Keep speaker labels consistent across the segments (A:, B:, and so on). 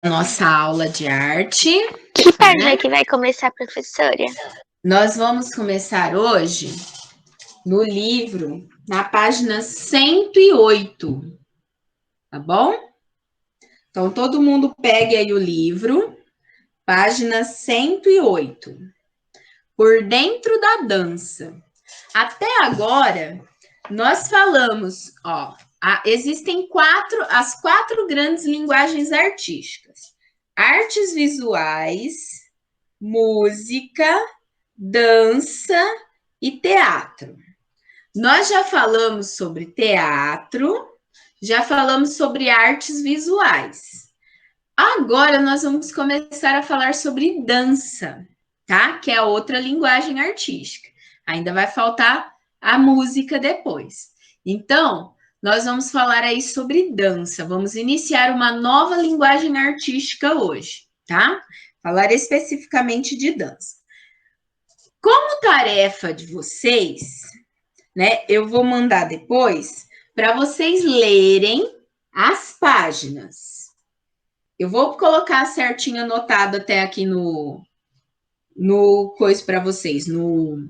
A: Nossa aula de arte.
B: Que página que vai começar, professora?
A: Nós vamos começar hoje no livro, na página 108, tá bom? Então, todo mundo pegue aí o livro, página 108. Por dentro da dança. Até agora, nós falamos, existem as quatro grandes linguagens artísticas: artes visuais, música, dança e teatro. Nós já falamos sobre teatro, já falamos sobre artes visuais. Agora nós vamos começar a falar sobre dança, tá? Que é a outra linguagem artística. Ainda vai faltar a música depois. Então, nós vamos falar aí sobre dança. Vamos iniciar uma nova linguagem artística hoje, tá? Falar especificamente de dança. Como tarefa de vocês, né? Eu vou mandar depois para vocês lerem as páginas. Eu vou colocar certinho anotado até aqui no coisa para vocês, no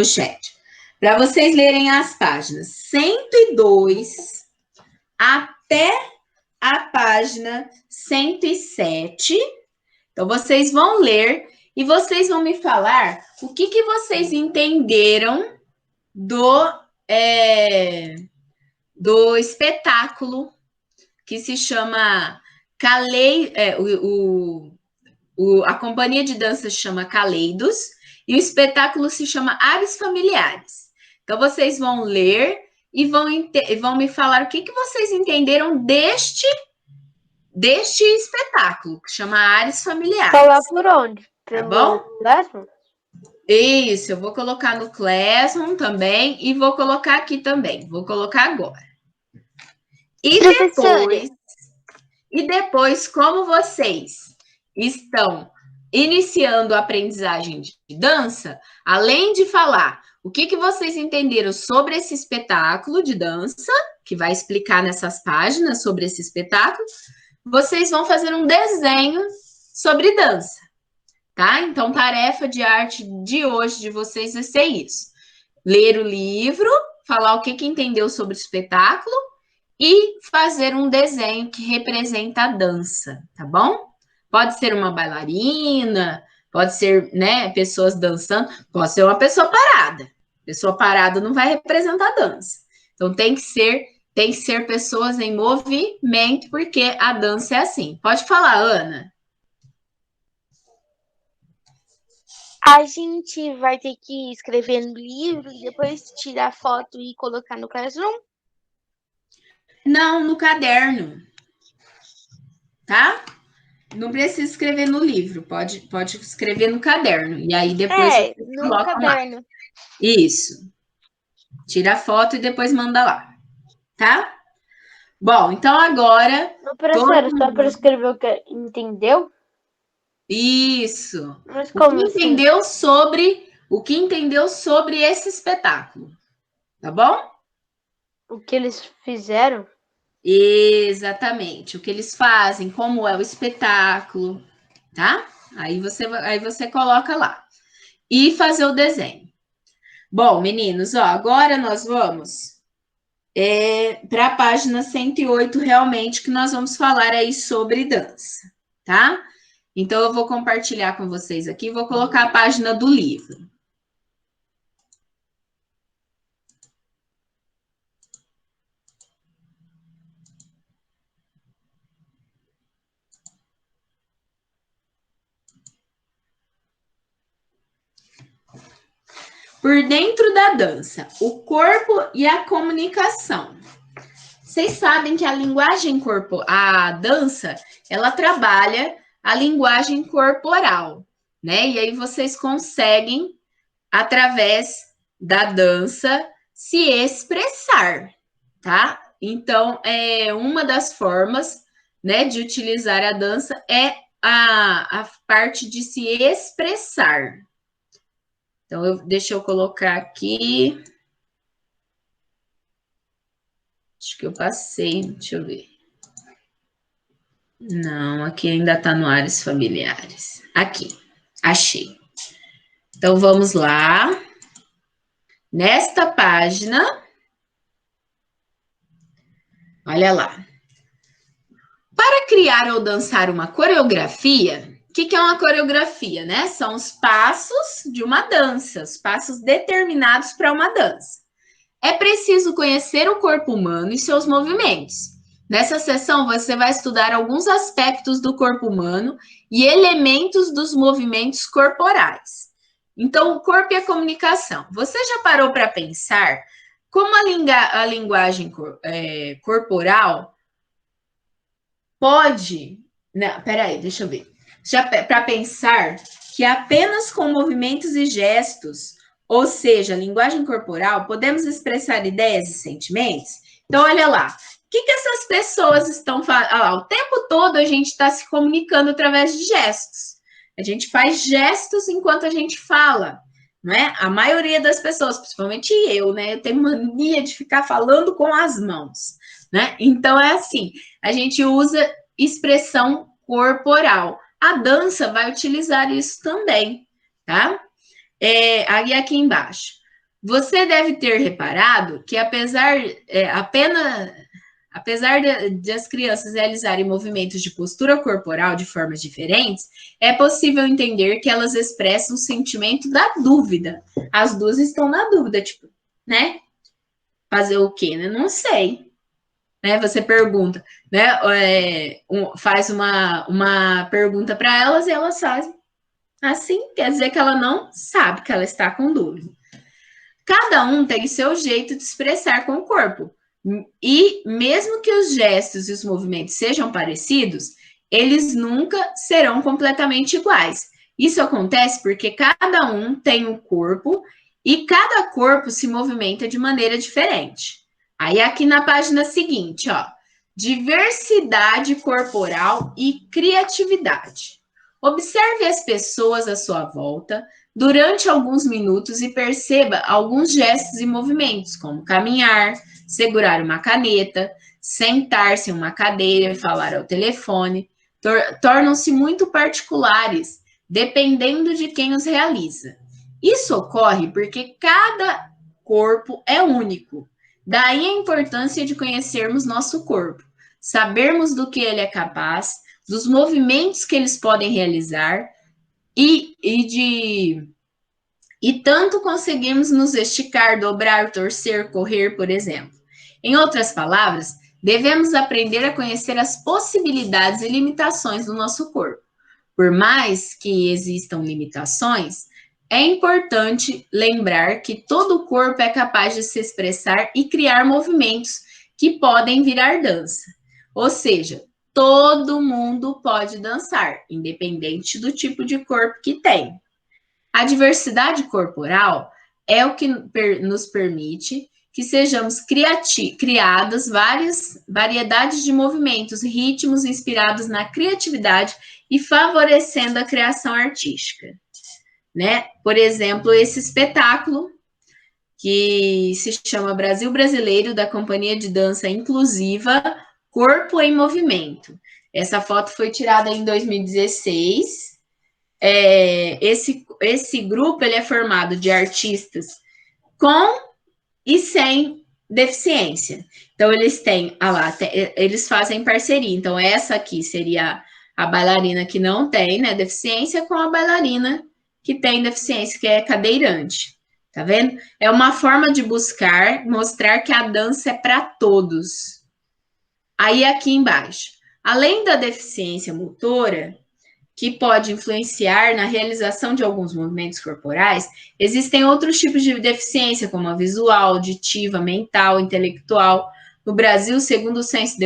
A: chat. Para vocês lerem as páginas 102 até a página 107. Então, vocês vão ler e vocês vão me falar o que vocês entenderam do espetáculo que se chama a companhia de dança se chama Caleidos e o espetáculo se chama Ares Familiares. Então, vocês vão ler e vão me falar o que vocês entenderam deste espetáculo, que chama Ares Familiares.
B: Falar por onde?
A: Tá bom?
B: Classroom?
A: Isso, eu vou colocar no Classroom também e vou colocar aqui também. Vou colocar agora. E depois, como vocês estão iniciando a aprendizagem de dança, além de falar o que vocês entenderam sobre esse espetáculo de dança, que vai explicar nessas páginas sobre esse espetáculo, vocês vão fazer um desenho sobre dança, tá? Então, tarefa de arte de hoje de vocês vai ser isso. Ler o livro, falar o que entendeu sobre o espetáculo e fazer um desenho que representa a dança, tá bom? Pode ser uma bailarina, pode ser, né, pessoas dançando, pode ser uma pessoa parada. Pessoa parada não vai representar a dança. Então tem que ser pessoas em movimento, porque a dança é assim. Pode falar, Ana.
B: A gente vai ter que escrever no livro e depois tirar foto e colocar no Classroom?
A: Não, no caderno. Tá? Não precisa escrever no livro, pode escrever no caderno. E aí depois vocês
B: no
A: colocam
B: caderno.
A: lá. Isso. Tira a foto e depois manda lá. Tá? Bom, então agora.
B: Professora, só para escrever o que entendeu?
A: Isso.
B: Mas
A: O que
B: como assim?
A: entendeu sobre esse espetáculo. Tá bom?
B: O que eles fizeram?
A: Exatamente. O que eles fazem, como é o espetáculo, tá? Aí você coloca lá. E fazer o desenho. Bom, meninos, agora nós vamos para a página 108, realmente, que nós vamos falar aí sobre dança, tá? Então, eu vou compartilhar com vocês aqui, vou colocar a página do livro. Por dentro da dança, o corpo e a comunicação. Vocês sabem que a dança, ela trabalha a linguagem corporal, né? E aí vocês conseguem, através da dança, se expressar, tá? Então, uma das formas, né, de utilizar a dança é a parte de se expressar. Então, deixa eu colocar aqui. Acho que eu passei, deixa eu ver. Não, aqui ainda está no áreas familiares. Aqui, achei. Então, vamos lá. Nesta página, olha lá. Para criar ou dançar uma coreografia, o que é uma coreografia, né? São os passos de uma dança, os passos determinados para uma dança. É preciso conhecer o corpo humano e seus movimentos. Nessa sessão, você vai estudar alguns aspectos do corpo humano e elementos dos movimentos corporais. Então, o corpo e a comunicação. Você já parou para pensar como a linguagem corporal pode... Não, peraí, deixa eu ver. Já para pensar que apenas com movimentos e gestos, ou seja, linguagem corporal, podemos expressar ideias e sentimentos? Então, olha lá. O que essas pessoas estão falando? O tempo todo a gente está se comunicando através de gestos. A gente faz gestos enquanto a gente fala, não é? A maioria das pessoas, principalmente eu, né? Eu tenho mania de ficar falando com as mãos, né? Então, é assim, a gente usa expressão corporal. A dança vai utilizar isso também, tá? Aí aqui embaixo. Você deve ter reparado que apesar de as crianças realizarem movimentos de postura corporal de formas diferentes, é possível entender que elas expressam o sentimento da dúvida. As duas estão na dúvida, tipo, né? Fazer o quê? Né? Não sei. Né? Você pergunta, né? Faz uma pergunta para elas e elas fazem assim, quer dizer que ela não sabe, que ela está com dúvida. Cada um tem seu jeito de expressar com o corpo. E mesmo que os gestos e os movimentos sejam parecidos, eles nunca serão completamente iguais. Isso acontece porque cada um tem um corpo e cada corpo se movimenta de maneira diferente. Aí aqui na página seguinte, ó, diversidade corporal e criatividade. Observe as pessoas à sua volta durante alguns minutos e perceba alguns gestos e movimentos, como caminhar, segurar uma caneta, sentar-se em uma cadeira e falar ao telefone, tornam-se muito particulares, dependendo de quem os realiza. Isso ocorre porque cada corpo é único. Daí a importância de conhecermos nosso corpo, sabermos do que ele é capaz, dos movimentos que eles podem realizar e tanto conseguimos nos esticar, dobrar, torcer, correr, por exemplo. Em outras palavras, devemos aprender a conhecer as possibilidades e limitações do nosso corpo. Por mais que existam limitações, é importante lembrar que todo o corpo é capaz de se expressar e criar movimentos que podem virar dança. Ou seja, todo mundo pode dançar, independente do tipo de corpo que tem. A diversidade corporal é o que nos permite que sejamos criadas várias variedades de movimentos, ritmos inspirados na criatividade e favorecendo a criação artística, né? Por exemplo, esse espetáculo que se chama Brasil Brasileiro, da Companhia de Dança Inclusiva Corpo em Movimento. Essa foto foi tirada em 2016. Esse grupo ele é formado de artistas com e sem deficiência. Então, eles têm, eles fazem parceria. Então, essa aqui seria a bailarina que não tem, né, deficiência, com a bailarina que tem deficiência, que é cadeirante. Tá vendo? É uma forma de mostrar que a dança é para todos. Aí, aqui embaixo, além da deficiência motora, que pode influenciar na realização de alguns movimentos corporais, existem outros tipos de deficiência, como a visual, auditiva, mental, intelectual. No Brasil, segundo o Censo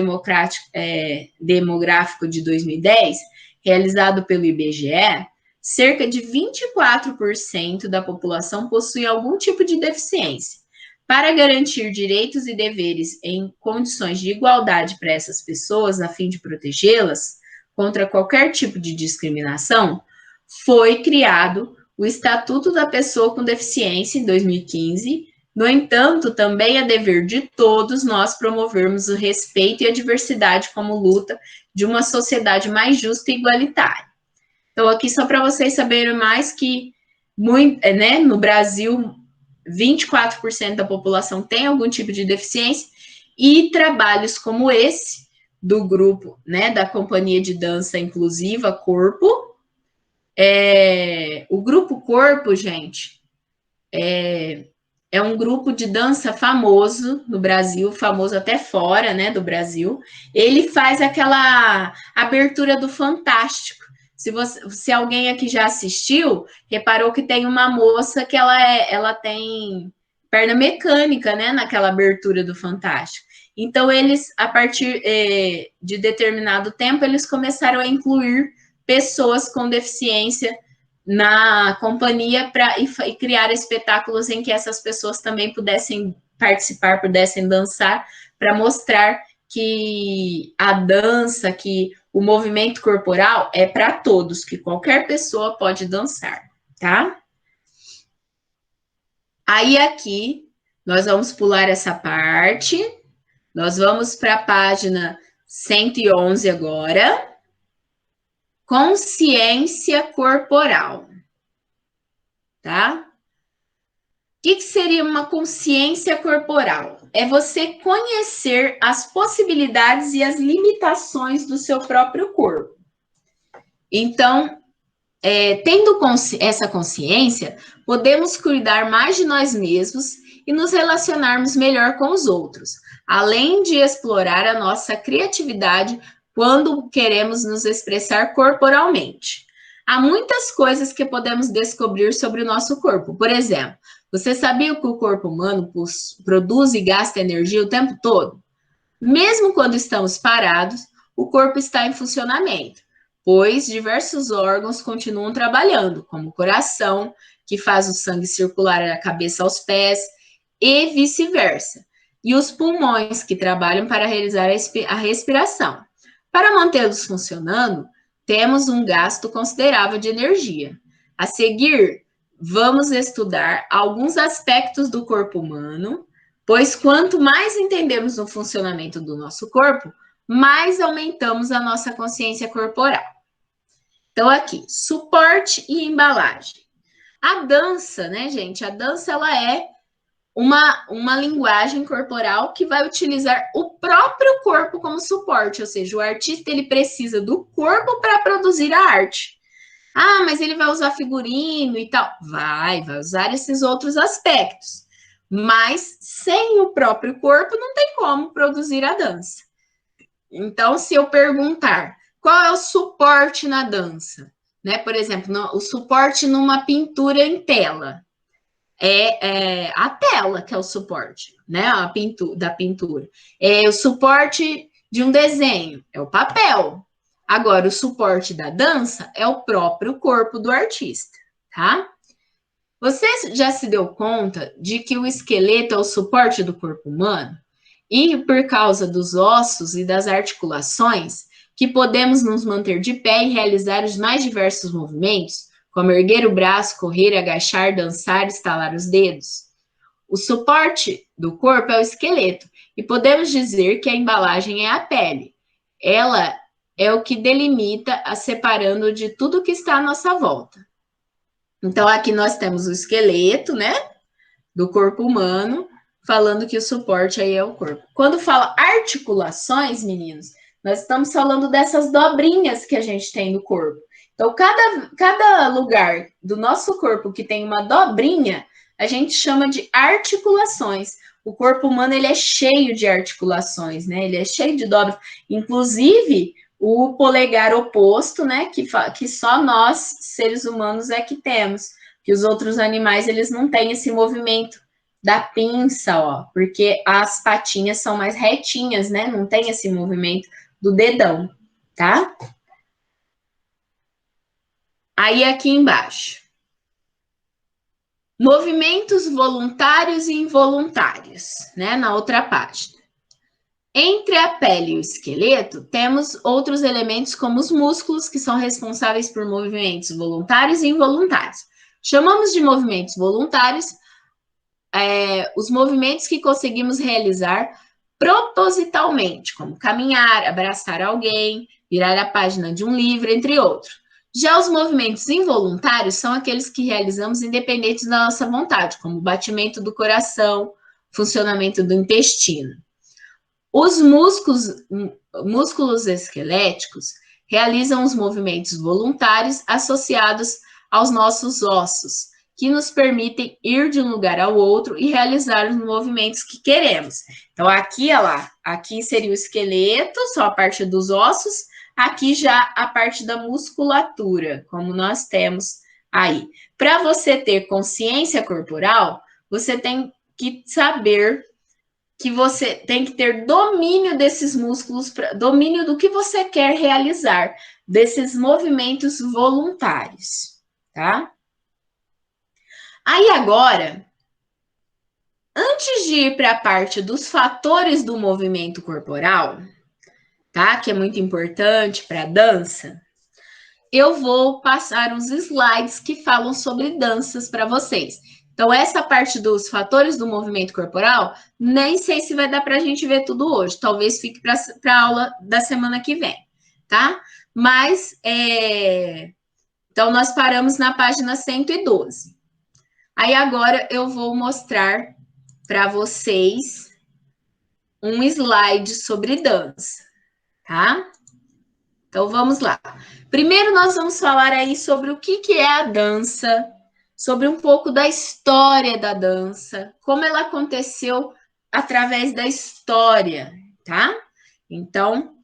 A: Demográfico de 2010, realizado pelo IBGE, cerca de 24% da população possui algum tipo de deficiência. Para garantir direitos e deveres em condições de igualdade para essas pessoas, a fim de protegê-las contra qualquer tipo de discriminação, foi criado o Estatuto da Pessoa com Deficiência, em 2015, No entanto, também é dever de todos nós promovermos o respeito e a diversidade como luta de uma sociedade mais justa e igualitária. Então, aqui só para vocês saberem mais que no Brasil, 24% da população tem algum tipo de deficiência e trabalhos como esse do grupo, né, da Companhia de Dança Inclusiva Corpo. O Grupo Corpo, gente, é um grupo de dança famoso no Brasil, famoso até fora, né, do Brasil. Ele faz aquela abertura do Fantástico. Se alguém aqui já assistiu, reparou que tem uma moça que ela tem perna mecânica, né, naquela abertura do Fantástico. Então, eles, a partir de determinado tempo, eles começaram a incluir pessoas com deficiência na companhia e criar espetáculos em que essas pessoas também pudessem participar, pudessem dançar, para mostrar que a dança, que o movimento corporal é para todos, que qualquer pessoa pode dançar, tá? Aí aqui, nós vamos pular essa parte, nós vamos para a página 111 agora. Consciência corporal, tá? O que seria uma consciência corporal? É você conhecer as possibilidades e as limitações do seu próprio corpo. Então, tendo essa consciência, podemos cuidar mais de nós mesmos e nos relacionarmos melhor com os outros, além de explorar a nossa criatividade quando queremos nos expressar corporalmente. Há muitas coisas que podemos descobrir sobre o nosso corpo. Por exemplo, você sabia que o corpo humano produz e gasta energia o tempo todo? Mesmo quando estamos parados, o corpo está em funcionamento, pois diversos órgãos continuam trabalhando, como o coração, que faz o sangue circular da cabeça aos pés, e vice-versa, e os pulmões, que trabalham para realizar a respiração. Para mantê-los funcionando, temos um gasto considerável de energia. A seguir, vamos estudar alguns aspectos do corpo humano, pois quanto mais entendemos o funcionamento do nosso corpo, mais aumentamos a nossa consciência corporal. Então, aqui, suporte e embalagem. A dança, né, gente? A dança, ela é uma linguagem corporal que vai utilizar o próprio corpo como suporte, ou seja, o artista, ele precisa do corpo para produzir a arte. Ah, mas ele vai usar figurino e tal. Vai usar esses outros aspectos. Mas sem o próprio corpo não tem como produzir a dança. Então, se eu perguntar qual é o suporte na dança, né? Por exemplo, o suporte numa pintura em tela é a tela que é o suporte, né? Da pintura. O suporte de um desenho é o papel. Agora, o suporte da dança é o próprio corpo do artista, tá? Você já se deu conta de que o esqueleto é o suporte do corpo humano? E por causa dos ossos e das articulações, que podemos nos manter de pé e realizar os mais diversos movimentos, como erguer o braço, correr, agachar, dançar, estalar os dedos. O suporte do corpo é o esqueleto, e podemos dizer que a embalagem é a pele. Ela é o que delimita a separando de tudo que está à nossa volta. Então, aqui nós temos o esqueleto, né, do corpo humano, falando que o suporte aí é o corpo. Quando fala articulações, meninos, nós estamos falando dessas dobrinhas que a gente tem no corpo. Então, cada lugar do nosso corpo que tem uma dobrinha, a gente chama de articulações. O corpo humano, ele é cheio de articulações, né? Ele é cheio de dobras. Inclusive, o polegar oposto, né? Que só nós, seres humanos, é que temos. Que os outros animais, eles não têm esse movimento da pinça, ó. Porque as patinhas são mais retinhas, né? Não tem esse movimento do dedão, tá? Aí, aqui embaixo. Movimentos voluntários e involuntários, né? Na outra página. Entre a pele e o esqueleto, temos outros elementos como os músculos, que são responsáveis por movimentos voluntários e involuntários. Chamamos de movimentos voluntários os movimentos que conseguimos realizar propositalmente, como caminhar, abraçar alguém, virar a página de um livro, entre outros. Já os movimentos involuntários são aqueles que realizamos independentes da nossa vontade, como o batimento do coração, funcionamento do intestino. Os músculos esqueléticos realizam os movimentos voluntários associados aos nossos ossos, que nos permitem ir de um lugar ao outro e realizar os movimentos que queremos. Então, aqui, olha lá, aqui seria o esqueleto, só a parte dos ossos, aqui já a parte da musculatura, como nós temos aí. Para você ter consciência corporal, você tem que saber que você tem que ter domínio desses músculos, domínio do que você quer realizar, desses movimentos voluntários, tá? Aí agora, antes de ir para a parte dos fatores do movimento corporal, tá? Que é muito importante para a dança, eu vou passar uns slides que falam sobre danças para vocês. Então, essa parte dos fatores do movimento corporal, nem sei se vai dar para a gente ver tudo hoje. Talvez fique para a aula da semana que vem, tá? Mas, então, nós paramos na página 112. Aí, agora, eu vou mostrar para vocês um slide sobre dança, tá? Então, vamos lá. Primeiro, nós vamos falar aí sobre o que é a dança, sobre um pouco da história da dança, como ela aconteceu através da história, tá? Então,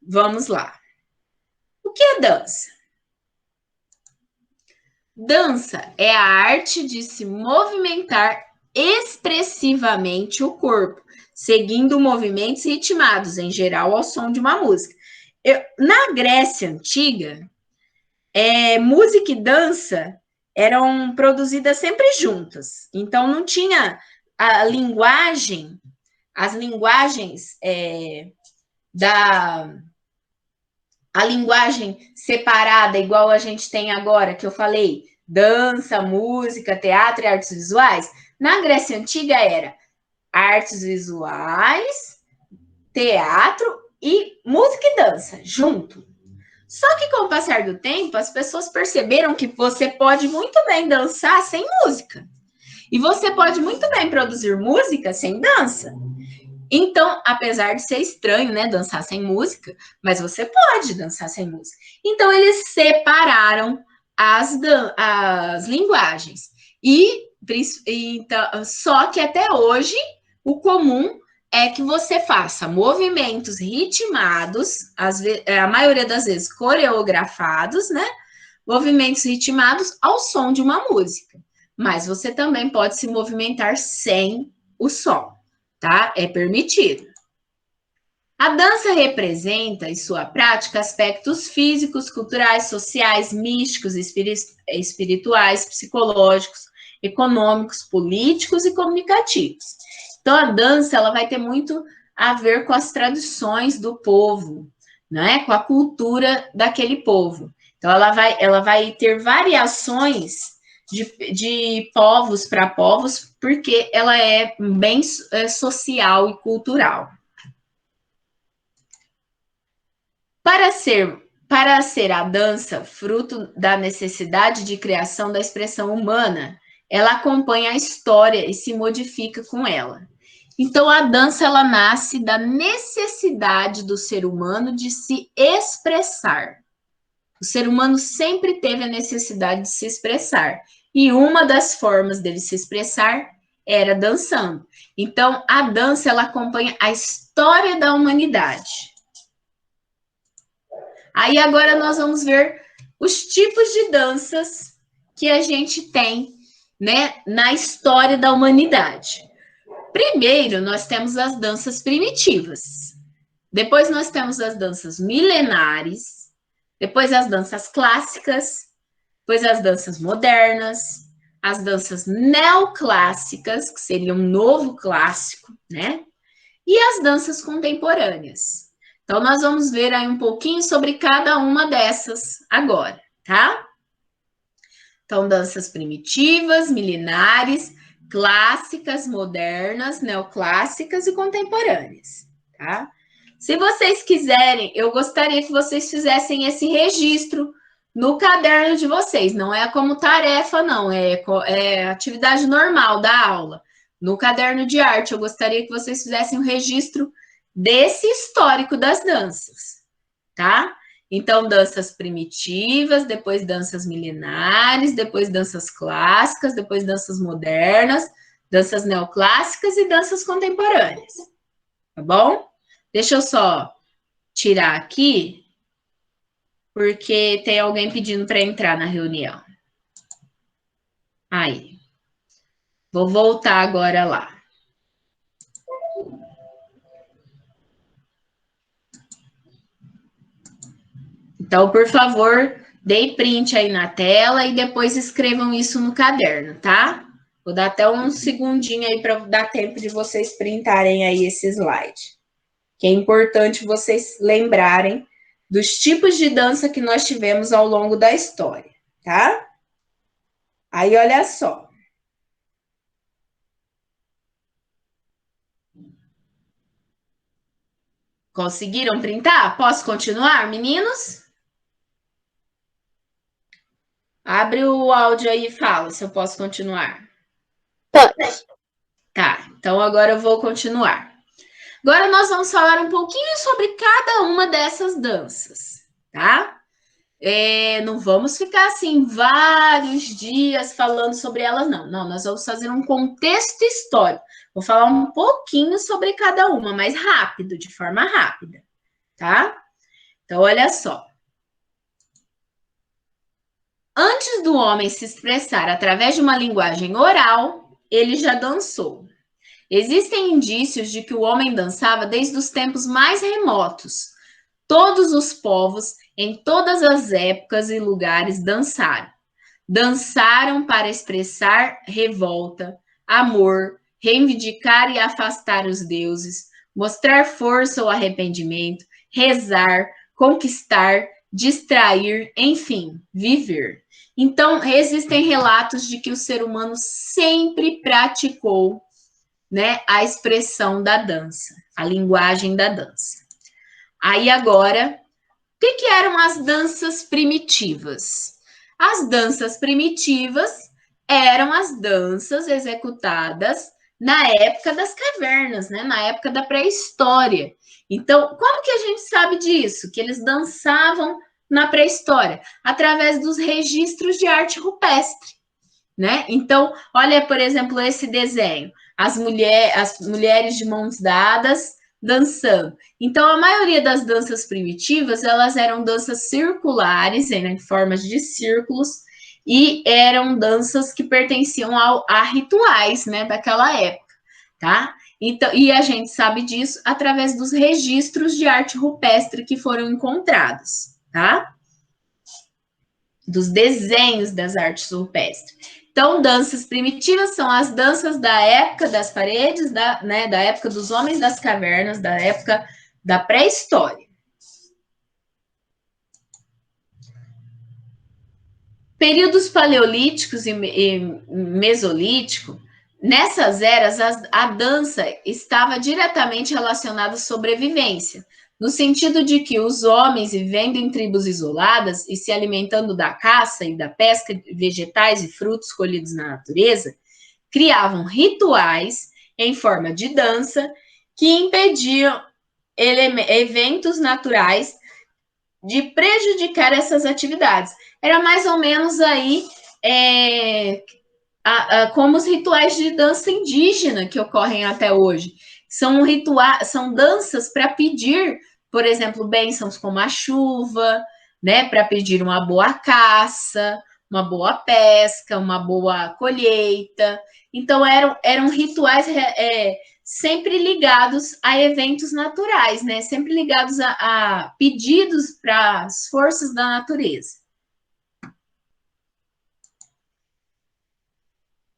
A: vamos lá. O que é dança? Dança é a arte de se movimentar expressivamente o corpo, seguindo movimentos ritmados, em geral, ao som de uma música. Na Grécia Antiga, música e dança eram produzidas sempre juntas. Então, não tinha a linguagem, as linguagens a linguagem separada, igual a gente tem agora, que eu falei, dança, música, teatro e artes visuais. Na Grécia Antiga era artes visuais, teatro e música e dança, junto. Só que com o passar do tempo, as pessoas perceberam que você pode muito bem dançar sem música. E você pode muito bem produzir música sem dança. Então, apesar de ser estranho, né, dançar sem música, mas você pode dançar sem música. Então, eles separaram as linguagens. Então, só que até hoje, o comum é que você faça movimentos ritmados, a maioria das vezes coreografados, né? Movimentos ritmados ao som de uma música. Mas você também pode se movimentar sem o som, tá? É permitido. A dança representa, em sua prática, aspectos físicos, culturais, sociais, místicos, espirituais, psicológicos, econômicos, políticos e comunicativos. Então, a dança ela vai ter muito a ver com as tradições do povo, né? Com a cultura daquele povo. Então, ela vai ter variações de povos para povos, porque ela é bem social e cultural. Para ser a dança fruto da necessidade de criação da expressão humana, ela acompanha a história e se modifica com ela. Então, a dança, ela nasce da necessidade do ser humano de se expressar. O ser humano sempre teve a necessidade de se expressar. E uma das formas dele se expressar era dançando. Então, a dança, ela acompanha a história da humanidade. Aí, agora, nós vamos ver os tipos de danças que a gente tem, né, na história da humanidade. Primeiro, nós temos as danças primitivas. Depois, nós temos as danças milenares. Depois, as danças clássicas. Depois, as danças modernas. As danças neoclássicas, que seria um novo clássico, né? E as danças contemporâneas. Então, nós vamos ver aí um pouquinho sobre cada uma dessas agora, tá? Então, danças primitivas, milenares, clássicas, modernas, neoclássicas e contemporâneas, tá? Se vocês quiserem, eu gostaria que vocês fizessem esse registro no caderno de vocês. Não é como tarefa, não. É atividade normal da aula. No caderno de arte, eu gostaria que vocês fizessem o registro desse histórico das danças, tá? Então, danças primitivas, depois danças milenares, depois danças clássicas, depois danças modernas, danças neoclássicas e danças contemporâneas. Tá bom? Deixa eu só tirar aqui, porque tem alguém pedindo para entrar na reunião. Aí. Vou voltar agora lá. Então, por favor, dê print aí na tela e depois escrevam isso no caderno, tá? Vou dar até um segundinho aí para dar tempo de vocês printarem aí esse slide. Que é importante vocês lembrarem dos tipos de dança que nós tivemos ao longo da história, tá? Aí, olha só. Conseguiram printar? Posso continuar, meninos? Abre o áudio aí e fala se eu posso continuar.
B: Pode.
A: Tá, então agora eu vou continuar. Agora nós vamos falar um pouquinho sobre cada uma dessas danças, tá? Não vamos ficar assim vários dias falando sobre elas, não. Não, nós vamos fazer um contexto histórico. Vou falar um pouquinho sobre cada uma, mas rápido, de forma rápida, tá? Então, olha só. Antes do homem se expressar através de uma linguagem oral, ele já dançou. Existem indícios de que o homem dançava desde os tempos mais remotos. Todos os povos, em todas as épocas e lugares, dançaram. Dançaram para expressar revolta, amor, reivindicar e afastar os deuses, mostrar força ou arrependimento, rezar, conquistar, distrair, enfim, viver. Então, existem relatos de que o ser humano sempre praticou, né, a expressão da dança, a linguagem da dança. Aí agora, o que eram as danças primitivas? As danças primitivas eram as danças executadas na época das cavernas, né? Na época da pré-história. Então, como que a gente sabe disso? Que eles dançavam na pré-história? Através dos registros de arte rupestre, né? Então, olha, por exemplo, esse desenho. As mulheres de mãos dadas dançando. Então, a maioria das danças primitivas, elas eram danças circulares, em formas de círculos, e eram danças que pertenciam a rituais, né, daquela época, tá? Então, e a gente sabe disso através dos registros de arte rupestre que foram encontrados, tá? Dos desenhos das artes rupestres. Então, danças primitivas são as danças da época das paredes, da época dos homens das cavernas, da época da pré-história. Períodos paleolíticos e mesolítico, nessas eras, a dança estava diretamente relacionada à sobrevivência, no sentido de que os homens, vivendo em tribos isoladas e se alimentando da caça e da pesca de vegetais e frutos colhidos na natureza, criavam rituais em forma de dança que impediam eventos naturais de prejudicar essas atividades. Era mais ou menos aí como os rituais de dança indígena que ocorrem até hoje. São danças para pedir, por exemplo, bênçãos como a chuva, né, para pedir uma boa caça, uma boa pesca, uma boa colheita. Então, eram rituais sempre ligados a eventos naturais, né? Sempre ligados a pedidos para as forças da natureza.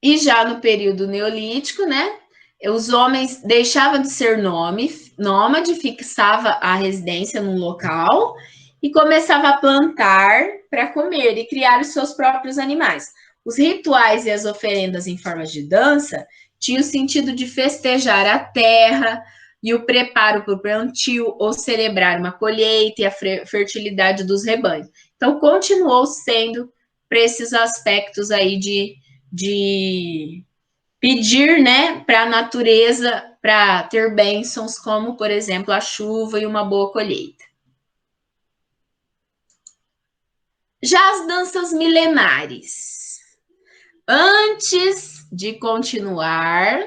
A: E já no período neolítico, né? Os homens deixavam de ser nômade, fixava a residência num local e começava a plantar para comer e criar os seus próprios animais. Os rituais e as oferendas em forma de dança tinham o sentido de festejar a terra e o preparo para o plantio ou celebrar uma colheita e a fertilidade dos rebanhos. Então, continuou sendo para esses aspectos aí de pedir, né, para a natureza, para ter bênçãos, como, por exemplo, a chuva e uma boa colheita. Já as danças milenares. Antes de continuar,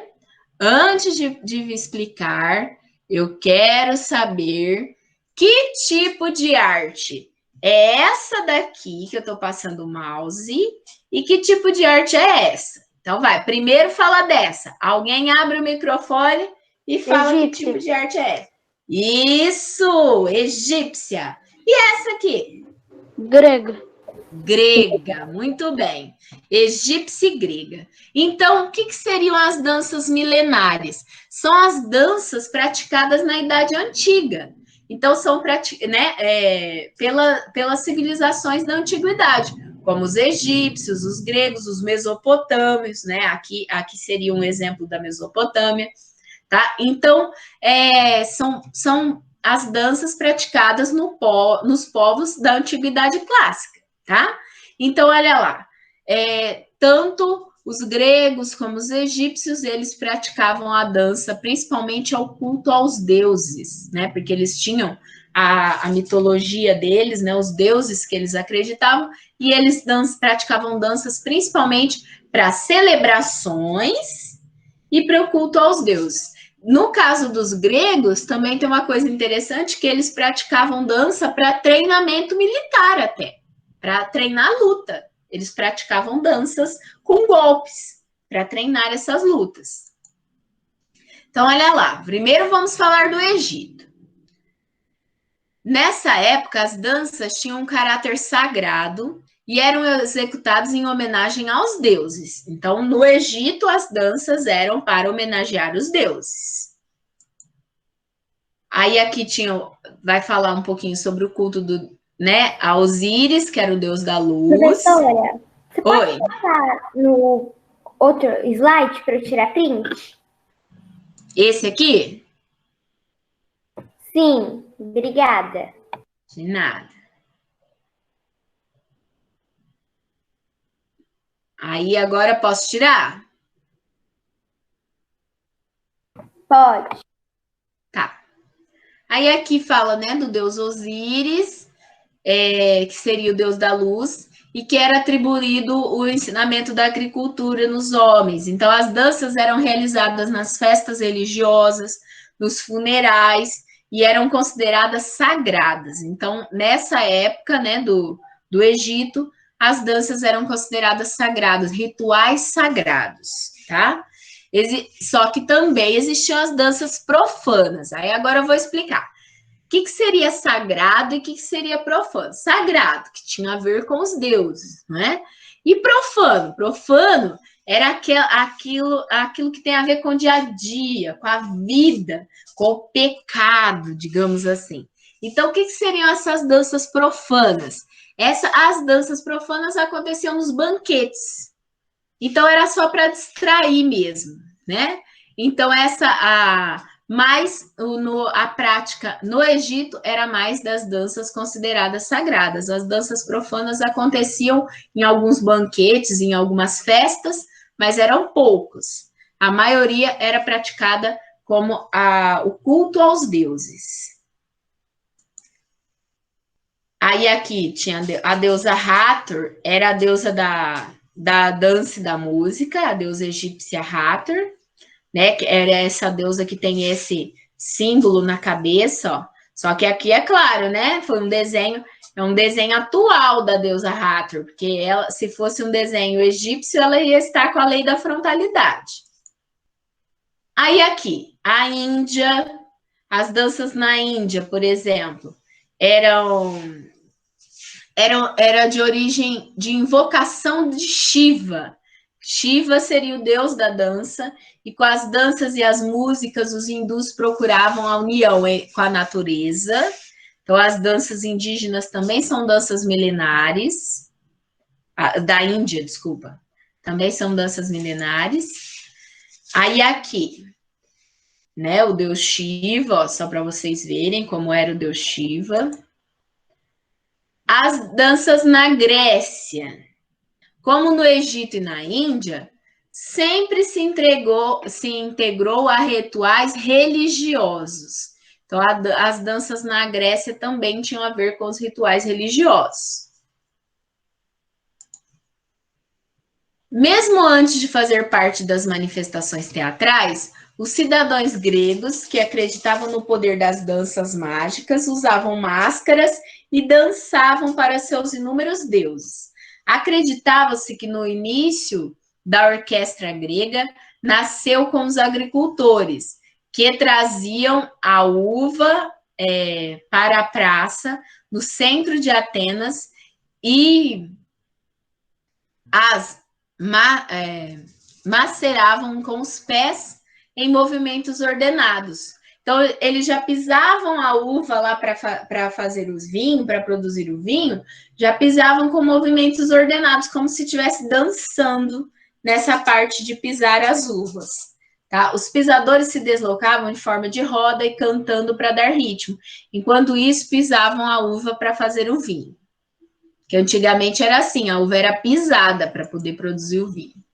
A: antes de explicar, eu quero saber que tipo de arte é essa daqui que eu estou passando o mouse e que tipo de arte é essa. Então vai, primeiro fala dessa. Alguém abre o microfone e fala egípcia. Que tipo de arte é essa. Isso, egípcia. E essa aqui?
B: Grega.
A: Grega, muito bem. Egípcia e grega. Então, o que seriam as danças milenares? São as danças praticadas na Idade Antiga. Então, são pelas civilizações da antiguidade, como os egípcios, os gregos, os mesopotâmios, né? Aqui seria um exemplo da Mesopotâmia, tá? Então, são as danças praticadas nos povos da antiguidade clássica. Tá? Então, olha lá, tanto os gregos como os egípcios, eles praticavam a dança, principalmente ao culto aos deuses, né? Porque eles tinham a mitologia deles, né? Os deuses que eles acreditavam, e eles praticavam danças principalmente para celebrações e para o culto aos deuses. No caso dos gregos, também tem uma coisa interessante, que eles praticavam dança para treinamento militar até. Para treinar a luta. Eles praticavam danças com golpes para treinar essas lutas. Então, olha lá. Primeiro vamos falar do Egito. Nessa época, as danças tinham um caráter sagrado e eram executadas em homenagem aos deuses. Então, no Egito, as danças eram para homenagear os deuses. Aí aqui vai falar um pouquinho sobre o culto né, a Osíris, que era o deus da luz.
C: Professora, você pode passar no outro slide para eu tirar print?
A: Esse aqui?
C: Sim, obrigada.
A: De nada. Aí agora posso tirar?
C: Pode.
A: Tá. Aí aqui fala, né, do deus Osíris, que seria o deus da luz, e que era atribuído o ensinamento da agricultura nos homens. Então, as danças eram realizadas nas festas religiosas, nos funerais, e eram consideradas sagradas. Então, nessa época, né, do Egito, as danças eram consideradas sagradas, rituais sagrados, tá? Só que também existiam as danças profanas. Aí agora eu vou explicar. O que seria sagrado e o que seria profano? Sagrado, que tinha a ver com os deuses, né? E profano? Profano era aquilo que tem a ver com o dia a dia, com a vida, com o pecado, digamos assim. Então, o que seriam essas danças profanas? As danças profanas aconteciam nos banquetes. Então, era só para distrair mesmo, né? Então, a prática no Egito era mais das danças consideradas sagradas. As danças profanas aconteciam em alguns banquetes, em algumas festas, mas eram poucos. A maioria era praticada como o culto aos deuses. Aí aqui tinha a deusa Hathor, era a deusa da dança e da música, a deusa egípcia Hathor, né? Que era essa deusa que tem esse símbolo na cabeça, ó. Só que aqui é claro, né? Foi um desenho, é um desenho atual da deusa Hathor, porque ela, se fosse um desenho egípcio, ela ia estar com a lei da frontalidade. Aí aqui, a Índia, as danças na Índia, por exemplo, era de origem de invocação de Shiva. Shiva seria o deus da dança, e com as danças e as músicas, os hindus procuravam a união com a natureza. Então, as danças indígenas também são danças milenares, da Índia, desculpa. também são danças milenares. Aí aqui, né, o deus Shiva, ó, só para vocês verem como era o deus Shiva. As danças na Grécia, como no Egito e na Índia, sempre se integrou a rituais religiosos. Então, as danças na Grécia também tinham a ver com os rituais religiosos. Mesmo antes de fazer parte das manifestações teatrais, os cidadãos gregos, que acreditavam no poder das danças mágicas, usavam máscaras e dançavam para seus inúmeros deuses. Acreditava-se que no início da orquestra grega nasceu com os agricultores, que traziam a uva para a praça, no centro de Atenas, e as maceravam com os pés em movimentos ordenados. Então, eles já pisavam a uva lá para fazer os vinhos, para produzir o vinho, já pisavam com movimentos ordenados, como se estivesse dançando nessa parte de pisar as uvas. Tá? Os pisadores se deslocavam em forma de roda e cantando para dar ritmo. Enquanto isso, pisavam a uva para fazer o vinho. Que antigamente era assim, a uva era pisada para poder produzir o vinho.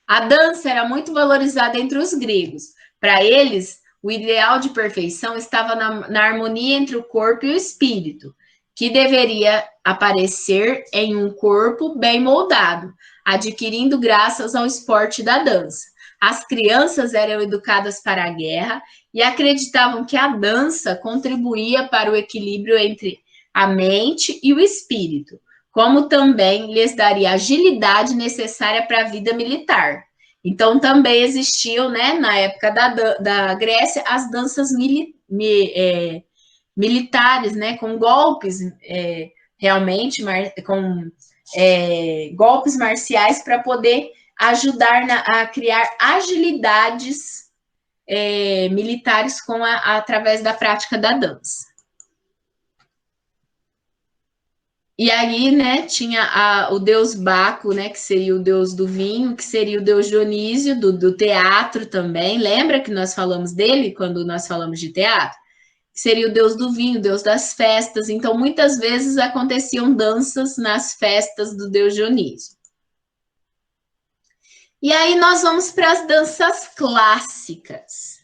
A: A dança era muito valorizada entre os gregos. Para eles, o ideal de perfeição estava na harmonia entre o corpo e o espírito, que deveria aparecer em um corpo bem moldado, adquirindo graças ao esporte da dança. As crianças eram educadas para a guerra e acreditavam que a dança contribuía para o equilíbrio entre a mente e o espírito, como também lhes daria a agilidade necessária para a vida militar. Então, também existiam, né, na época da Grécia, as danças militares, né, com golpes, realmente, com golpes marciais para poder ajudar a criar agilidades militares através da prática da dança. E aí, né, tinha o deus Baco, né, que seria o deus do vinho, que seria o deus Dionísio, do teatro também. Lembra que nós falamos dele quando nós falamos de teatro? Que seria o deus do vinho, o deus das festas. Então, muitas vezes aconteciam danças nas festas do deus Dionísio. E aí nós vamos para as danças clássicas.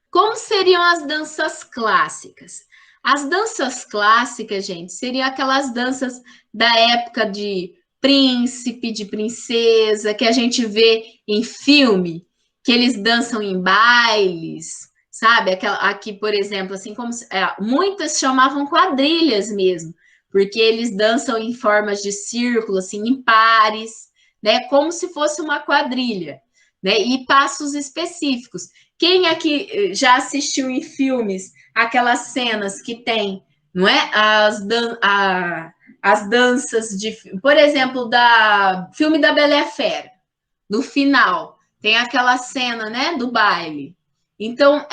A: Como seriam as danças clássicas? As danças clássicas, gente, seriam aquelas danças da época de príncipe, de princesa, que a gente vê em filme, que eles dançam em bailes, sabe? Aqui, por exemplo, assim como muitas chamavam quadrilhas mesmo, porque eles dançam em formas de círculo, assim, em pares, né? Como se fosse uma quadrilha, né? E passos específicos. Quem aqui já assistiu em filmes aquelas cenas que tem, não é? As danças de, por exemplo, filme da Bela e a Fera, no final, tem aquela cena, né, do baile. Então,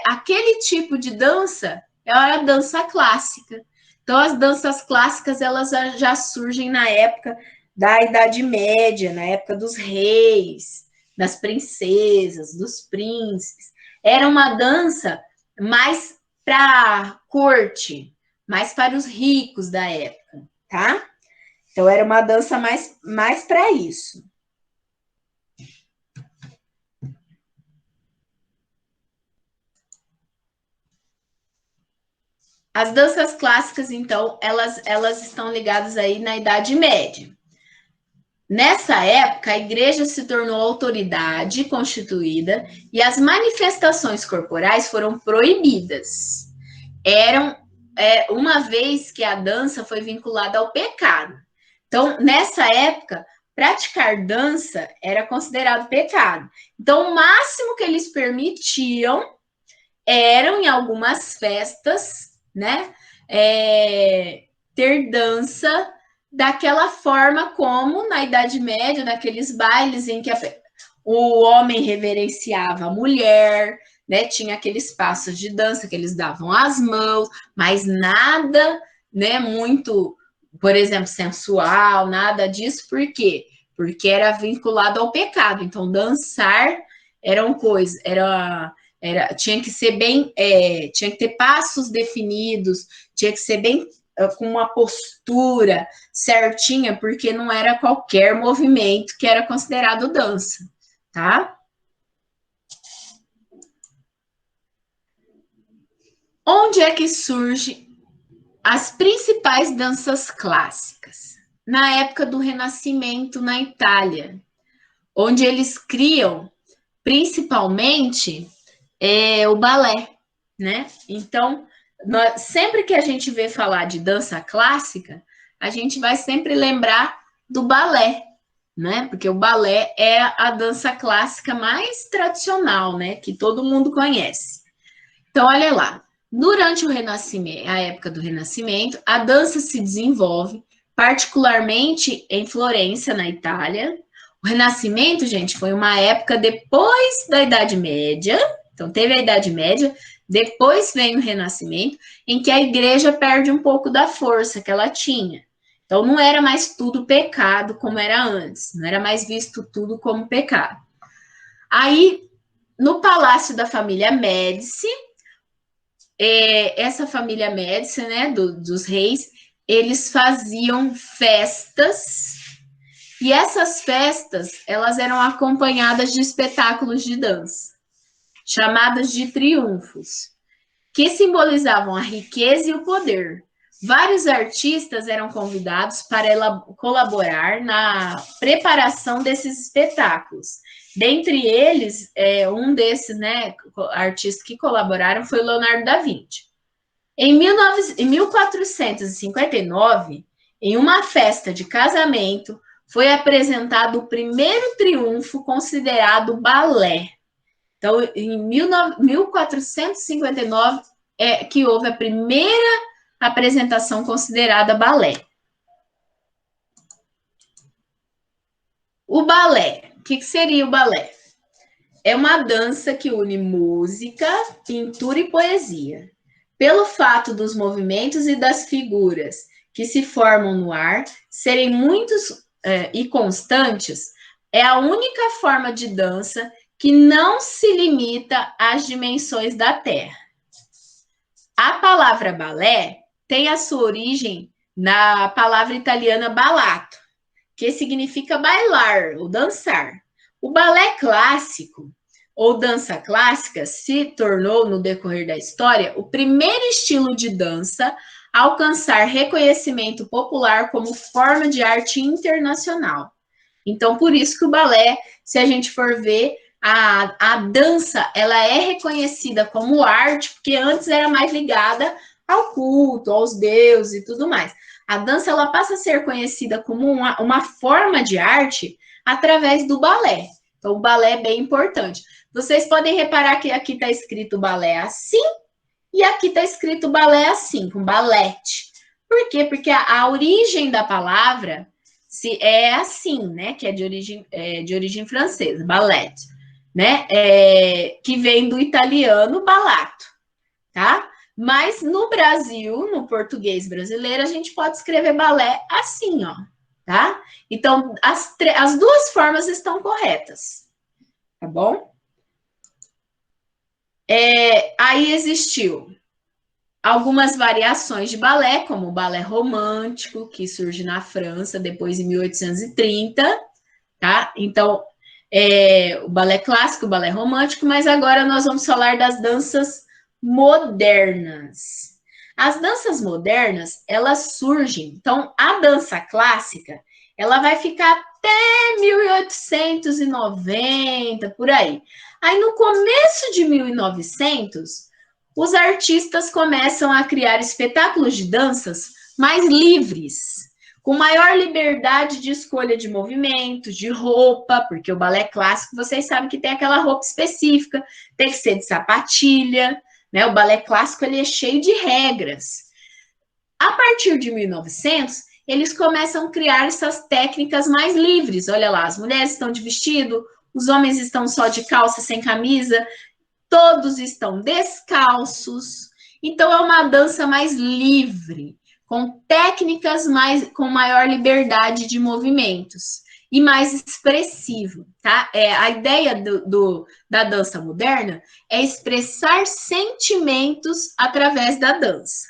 A: aquele tipo de dança é a dança clássica. Então, as danças clássicas, elas já surgem na época da Idade Média, na época dos reis, das princesas, dos príncipes. Era uma dança mais para a corte, mais para os ricos da época, tá? Então, era uma dança mais para isso. As danças clássicas, então, elas estão ligadas aí na Idade Média. Nessa época, a igreja se tornou autoridade constituída e as manifestações corporais foram proibidas. Uma vez que a dança foi vinculada ao pecado. Então, nessa época, praticar dança era considerado pecado. Então, o máximo que eles permitiam eram, em algumas festas, né, ter dança daquela forma como na Idade Média, naqueles bailes em que o homem reverenciava a mulher, né? Tinha aqueles passos de dança que eles davam as mãos, mas nada, né, muito, por exemplo, sensual, nada disso. Por quê? porque era vinculado ao pecado. Então, dançar era uma coisa, tinha que ser bem, tinha que ter passos definidos, tinha que ser bem com uma postura certinha, porque não era qualquer movimento que era considerado dança, tá? Onde é que surge as principais danças clássicas? Na época do Renascimento na Itália, onde eles criam principalmente o balé, né? Então, sempre que a gente vê falar de dança clássica, a gente vai sempre lembrar do balé, né? Porque o balé é a dança clássica mais tradicional, né? Que todo mundo conhece. Então, olha lá. Durante o Renascimento, a época do Renascimento, a dança se desenvolve, particularmente em Florença, na Itália. O Renascimento, gente, foi uma época depois da Idade Média. Então, teve a Idade Média, depois vem o Renascimento, em que a igreja perde um pouco da força que ela tinha. Então, não era mais tudo pecado como era antes, não era mais visto tudo como pecado. Aí, no palácio da família Médici, essa família Médici, né, dos reis, eles faziam festas, e essas festas, elas eram acompanhadas de espetáculos de dança, chamadas de triunfos, que simbolizavam a riqueza e o poder. Vários artistas eram convidados para colaborar na preparação desses espetáculos. Dentre eles, um desses, né, artistas que colaboraram foi Leonardo da Vinci. Em 1459, em uma festa de casamento, foi apresentado o primeiro triunfo considerado balé. Então, em 1459 que houve a primeira apresentação considerada balé. O balé, o que seria o balé? É uma dança que une música, pintura e poesia. Pelo fato dos movimentos e das figuras que se formam no ar serem muitos e constantes, é a única forma de dança que não se limita às dimensões da Terra. A palavra balé tem a sua origem na palavra italiana ballato, que significa bailar ou dançar. O balé clássico, ou dança clássica, se tornou, no decorrer da história, o primeiro estilo de dança a alcançar reconhecimento popular como forma de arte internacional. Então, por isso que o balé, se a gente for ver, a dança, ela é reconhecida como arte, porque antes era mais ligada ao culto, aos deuses e tudo mais. A dança, ela passa a ser conhecida como uma forma de arte através do balé. Então, o balé é bem importante. Vocês podem reparar que aqui está escrito balé assim, e aqui está escrito balé assim, com balete. Por quê? Porque a origem da palavra é assim, né? Que é de origem francesa, ballet, né? Que vem do italiano ballato, tá? Mas no Brasil, no português brasileiro, a gente pode escrever balé assim, ó, tá? Então, as duas formas estão corretas, tá bom? Aí existiu algumas variações de balé, como o balé romântico, que surge na França depois em 1830, tá? Então, o balé clássico, o balé romântico, mas agora nós vamos falar das danças modernas. As danças modernas, elas surgem, então a dança clássica, ela vai ficar até 1890, por aí. Aí no começo de 1900, os artistas começam a criar espetáculos de danças mais livres, com maior liberdade de escolha de movimentos, de roupa, porque o balé clássico, vocês sabem que tem aquela roupa específica, tem que ser de sapatilha, né? O balé clássico, ele é cheio de regras. A partir de 1900, eles começam a criar essas técnicas mais livres. Olha lá, as mulheres estão de vestido, os homens estão só de calça, sem camisa, todos estão descalços. Então, é uma dança mais livre, com técnicas com maior liberdade de movimentos. e mais expressivo, tá? A ideia da dança moderna é expressar sentimentos através da dança.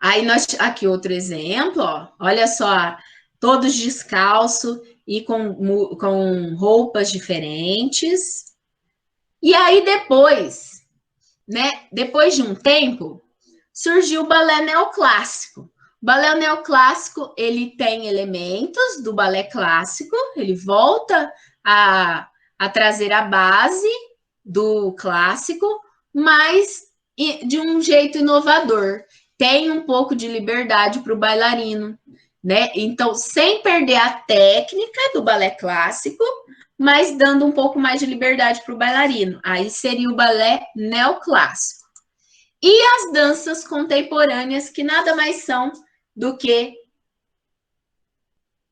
A: Aí aqui outro exemplo, ó, olha só, todos descalços e com roupas diferentes. E aí depois, né, depois de um tempo, surgiu o balé neoclássico. O balé neoclássico, ele tem elementos do balé clássico, ele volta a trazer a base do clássico, mas de um jeito inovador. Tem um pouco de liberdade para o bailarino, né? Então, sem perder a técnica do balé clássico, mas dando um pouco mais de liberdade para o bailarino. Aí seria o balé neoclássico. E as danças contemporâneas, que nada mais são do que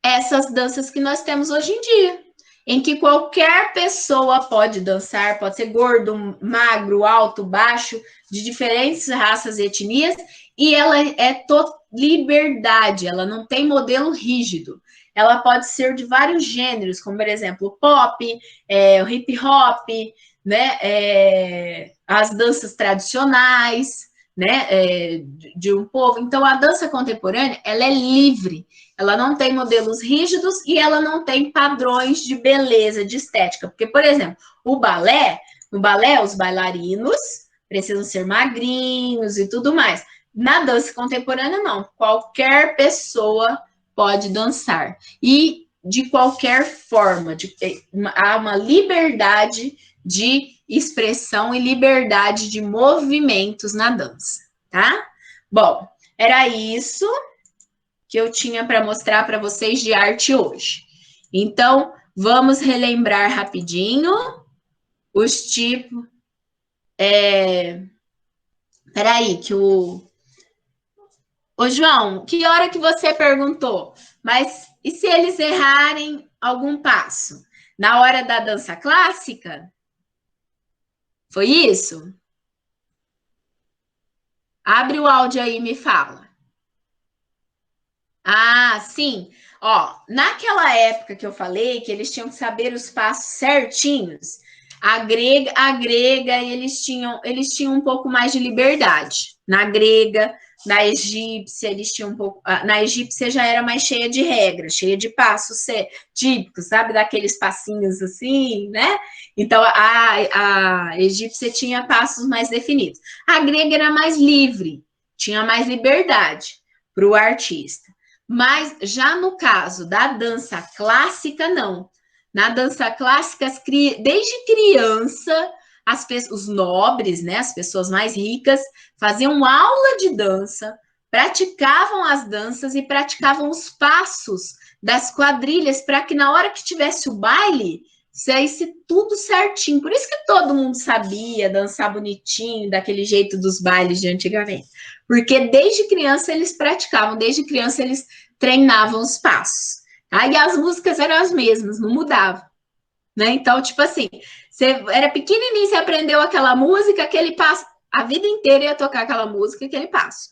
A: essas danças que nós temos hoje em dia, em que qualquer pessoa pode dançar, pode ser gordo, magro, alto, baixo, de diferentes raças e etnias, e ela é liberdade, ela não tem modelo rígido. Ela pode ser de vários gêneros, como, por exemplo, o pop, o hip hop, né, as danças tradicionais, né, de um povo. Então, a dança contemporânea, ela é livre, ela não tem modelos rígidos e ela não tem padrões de beleza, de estética. Porque, por exemplo, no balé, os bailarinos precisam ser magrinhos e tudo mais. Na dança contemporânea, não. Qualquer pessoa pode dançar. E de qualquer forma, há uma liberdade de expressão e liberdade de movimentos na dança, tá? Bom, era isso que eu tinha para mostrar para vocês de arte hoje. Então, vamos relembrar rapidinho os tipos. Peraí, que o... Ô, João, que hora que você perguntou? Mas e se eles errarem algum passo? Na hora da dança clássica? Foi isso? Abre o áudio aí e me fala. Ah, sim. Ó, naquela época que eu falei que eles tinham que saber os passos certinhos, a grega, eles tinham um pouco mais de liberdade. Na grega, na egípcia, eles tinham um pouco. Na egípcia já era mais cheia de regras, cheia de passos típicos, sabe? Daqueles passinhos assim, né? Então a egípcia tinha passos mais definidos. A grega era mais livre, tinha mais liberdade para o artista. Mas já no caso da dança clássica, não. Na dança clássica, desde criança, os nobres, né, as pessoas mais ricas, faziam aula de dança, praticavam as danças e praticavam os passos das quadrilhas para que na hora que tivesse o baile, saísse tudo certinho. Por isso que todo mundo sabia dançar bonitinho, daquele jeito dos bailes de antigamente. Porque desde criança eles praticavam, desde criança eles treinavam os passos. Aí as músicas eram as mesmas, não mudavam. Né? Então, tipo assim, você era pequenininho, você aprendeu aquela música, aquele passo, a vida inteira ia tocar aquela música, aquele passo.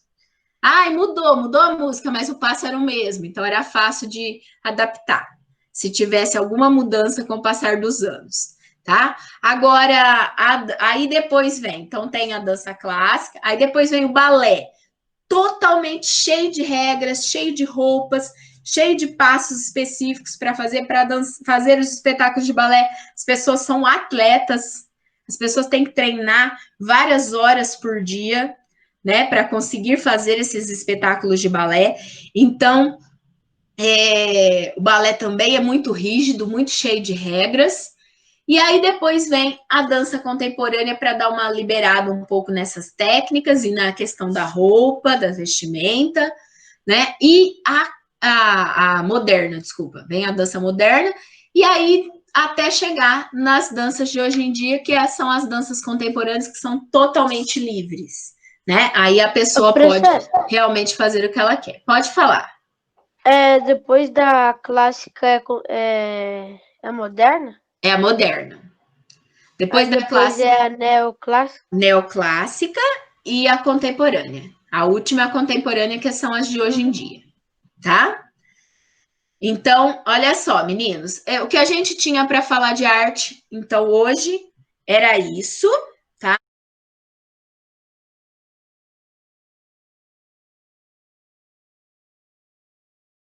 A: Ai, mudou a música, mas o passo era o mesmo, então era fácil de adaptar, se tivesse alguma mudança com o passar dos anos, tá? Agora, aí depois vem, então tem a dança clássica, aí depois vem o balé, totalmente cheio de regras, cheio de roupas, cheio de passos específicos para fazer os espetáculos de balé. As pessoas são atletas, as pessoas têm que treinar várias horas por dia, né, para conseguir fazer esses espetáculos de balé. Então, o balé também é muito rígido, muito cheio de regras. E aí depois vem a dança contemporânea para dar uma liberada um pouco nessas técnicas e na questão da roupa, da vestimenta, né? E a moderna, desculpa, vem a dança moderna, e aí até chegar nas danças de hoje em dia, que são as danças contemporâneas, que são totalmente livres, né? Aí a pessoa pode realmente fazer o que ela quer. Pode falar.
B: Depois da clássica é a moderna?
A: É a moderna. Depois da clássica,
B: é a neoclássica.
A: Neoclássica e a contemporânea. A última é a contemporânea, que são as de hoje em dia, tá? Então, olha só, meninos, o que a gente tinha para falar de arte, então, hoje era isso.